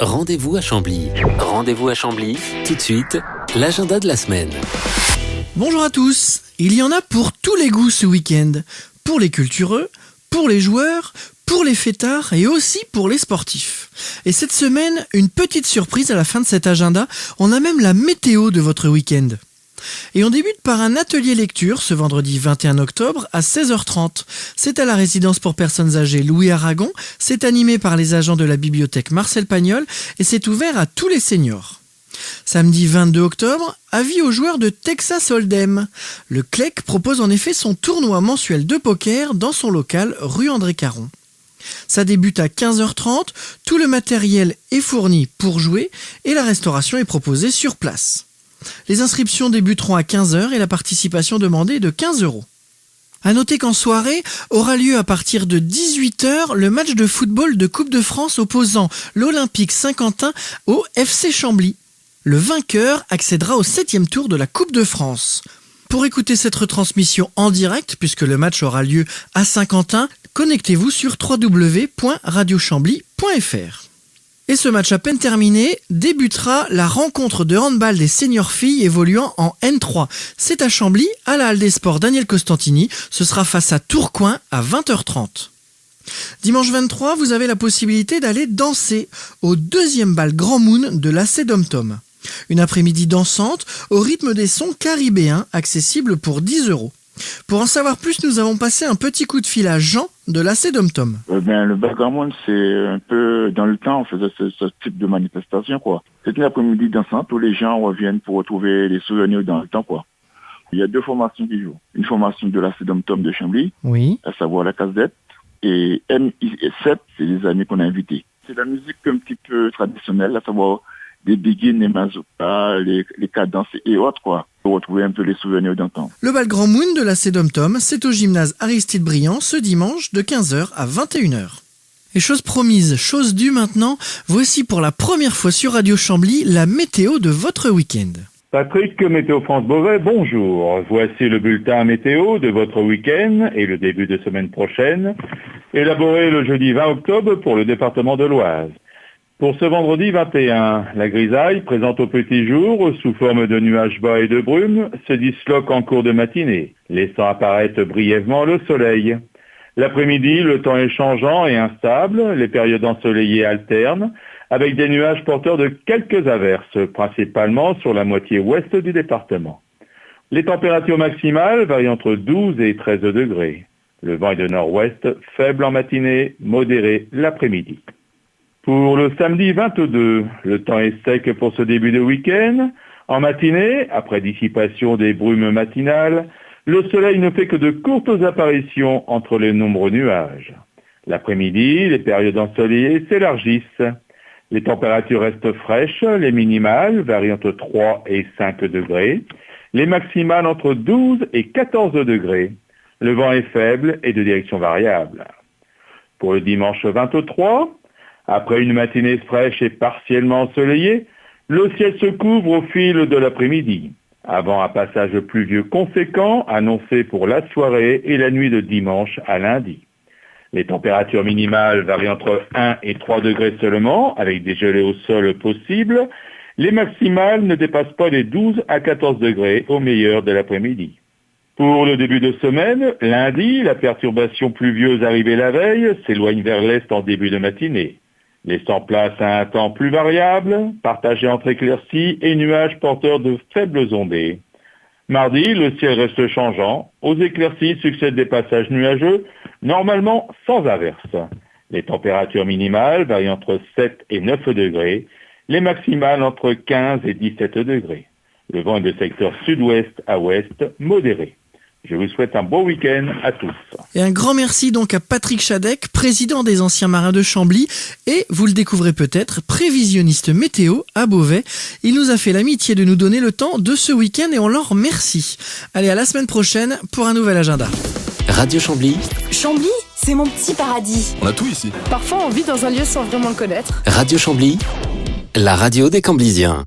rendez-vous à Chambly. Rendez-vous à Chambly, tout de suite, l'agenda de la semaine. Bonjour à tous, il y en a pour tous les goûts ce week-end. Pour les cultureux, pour les joueurs, pour les fêtards et aussi pour les sportifs. Et cette semaine, une petite surprise à la fin de cet agenda, on a même la météo de votre week-end. Et on débute par un atelier lecture ce vendredi 21 octobre à 16h30. C'est à la résidence pour personnes âgées Louis Aragon, c'est animé par les agents de la bibliothèque Marcel Pagnol et c'est ouvert à tous les seniors. Samedi 22 octobre, avis aux joueurs de Texas Hold'em. Le CLEC propose en effet son tournoi mensuel de poker dans son local rue André Caron. Ça débute à 15h30, tout le matériel est fourni pour jouer et la restauration est proposée sur place. Les inscriptions débuteront à 15h et la participation demandée est de 15 €. À noter qu'en soirée, aura lieu à partir de 18h le match de football de Coupe de France opposant l'Olympique Saint-Quentin au FC Chambly. Le vainqueur accédera au 7e tour de la Coupe de France. Pour écouter cette retransmission en direct, puisque le match aura lieu à Saint-Quentin, connectez-vous sur www.radiochambly.fr. Et ce match à peine terminé, débutera la rencontre de handball des seniors filles évoluant en N3. C'est à Chambly, à la Halle des Sports Daniel Costantini. Ce sera face à Tourcoing à 20h30. Dimanche 23, vous avez la possibilité d'aller danser au 2e bal Grand Moon de l'AC Dom-Tom. Une après-midi dansante au rythme des sons caribéens, accessible pour 10 €. Pour en savoir plus, nous avons passé un petit coup de fil à Jean de l'AC Dom-Tom. Le background, c'est un peu dans le temps, on faisait ce type de manifestation, quoi. C'est une après-midi dansante où les gens reviennent pour retrouver les souvenirs dans le temps, quoi. Il y a 2 formations qui jouent. Une formation de l'AC Dom-Tom de Chambly, Oui. à savoir la Casse-Dette, et MI7, c'est les amis qu'on a invités. C'est la musique un petit peu traditionnelle, à savoir des biguines, les mazoukas, les cadences et autres, quoi, pour retrouver un peu les souvenirs d'antan. Le bal Grand Moon de l'AC Dom-Tom, c'est au gymnase Aristide Briand ce dimanche de 15h à 21h. Et chose promise, chose due maintenant, voici pour la première fois sur Radio Chambly la météo de votre week-end. Patrick, Météo France Beauvais, bonjour. Voici le bulletin météo de votre week-end et le début de semaine prochaine, élaboré le jeudi 20 octobre pour le département de l'Oise. Pour ce vendredi 21, la grisaille, présente au petit jour, sous forme de nuages bas et de brumes, se disloque en cours de matinée, laissant apparaître brièvement le soleil. L'après-midi, le temps est changeant et instable, les périodes ensoleillées alternent, avec des nuages porteurs de quelques averses, principalement sur la moitié ouest du département. Les températures maximales varient entre 12 et 13 degrés. Le vent est de nord-ouest, faible en matinée, modéré l'après-midi. Pour le samedi 22, le temps est sec pour ce début de week-end. En matinée, après dissipation des brumes matinales, le soleil ne fait que de courtes apparitions entre les nombreux nuages. L'après-midi, les périodes ensoleillées s'élargissent. Les températures restent fraîches, les minimales varient entre 3 et 5 degrés, les maximales entre 12 et 14 degrés. Le vent est faible et de direction variable. Pour le dimanche 23, après une matinée fraîche et partiellement ensoleillée, le ciel se couvre au fil de l'après-midi, avant un passage pluvieux conséquent annoncé pour la soirée et la nuit de dimanche à lundi. Les températures minimales varient entre 1 et 3 degrés seulement, avec des gelées au sol possibles. Les maximales ne dépassent pas les 12 à 14 degrés au meilleur de l'après-midi. Pour le début de semaine, lundi, la perturbation pluvieuse arrivée la veille s'éloigne vers l'est en début de matinée, laissant place à un temps plus variable, partagé entre éclaircies et nuages porteurs de faibles ondées. Mardi, le ciel reste changeant. Aux éclaircies succèdent des passages nuageux, normalement sans averse. Les températures minimales varient entre 7 et 9 degrés, les maximales entre 15 et 17 degrés. Le vent est de secteur sud-ouest à ouest, modéré. Je vous souhaite un beau week-end à tous. Et un grand merci donc à Patrick Chadec, président des anciens marins de Chambly et, vous le découvrez peut-être, prévisionniste météo à Beauvais. Il nous a fait l'amitié de nous donner le temps de ce week-end et on leur remercie. Allez, à la semaine prochaine pour un nouvel agenda. Radio Chambly. Chambly, c'est mon petit paradis. On a tout ici. Parfois, on vit dans un lieu sans vraiment le connaître. Radio Chambly, la radio des Camblysiens.